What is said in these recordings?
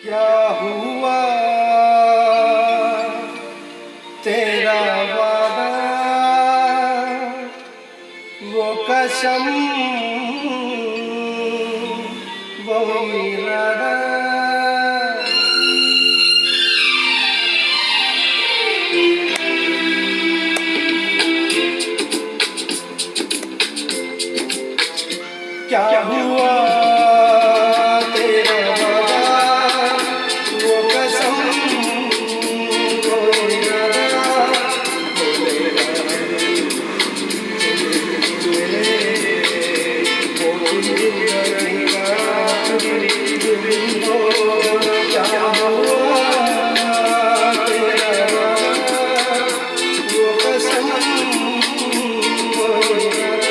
क्या हुआ तेरा वादा, वो कसम, वो इरादा। क्या हुआ तेरा वादा, वो कसम, वो इरादा। क्या हुआ तेरा वादा, वो कसम, वो इरादा।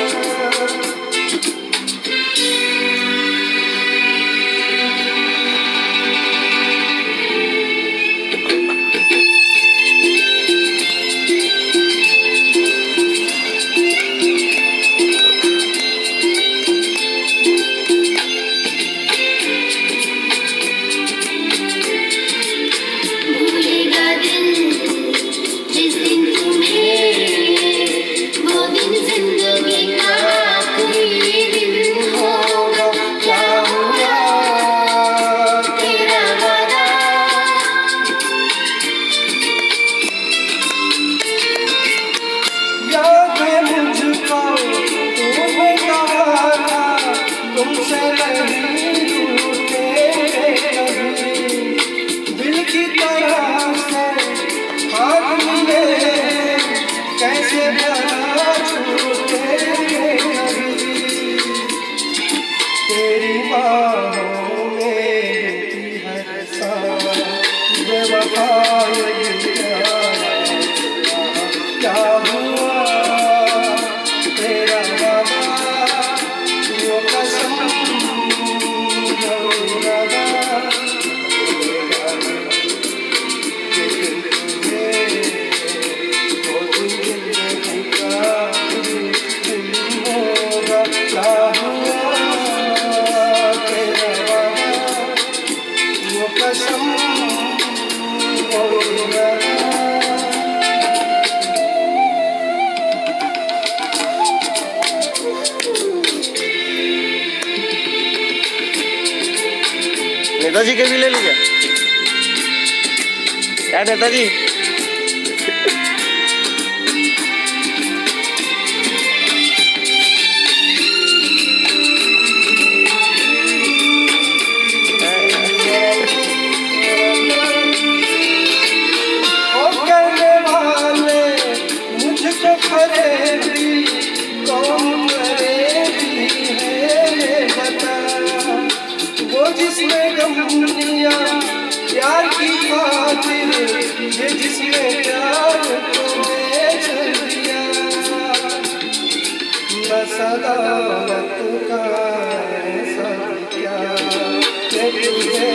तुमसे नहीं रूठे कभी, दिल की तरह से हाथ मिले, कैसे भला छूटे कभी। तेरी बाहों में गिरती हर सांस बेवफाई। क्या हुआ तेरा वादा, वो कसम, वो इरादा। वो जिंदगी का दिन होगा। क्या हुआ तेरा वादा, वो कसम, वो इरादा। नेताजी के भी ले लीजिए क्या नेताजी। ओ कहने वाले मुझको फरेबी, कौन फरेबी है बता। वो जिसने गम लिया प्यार की खातिर, ये जिसने प्यार को बेच दिया। बस अदालत का ऐसा क्या कि तुझे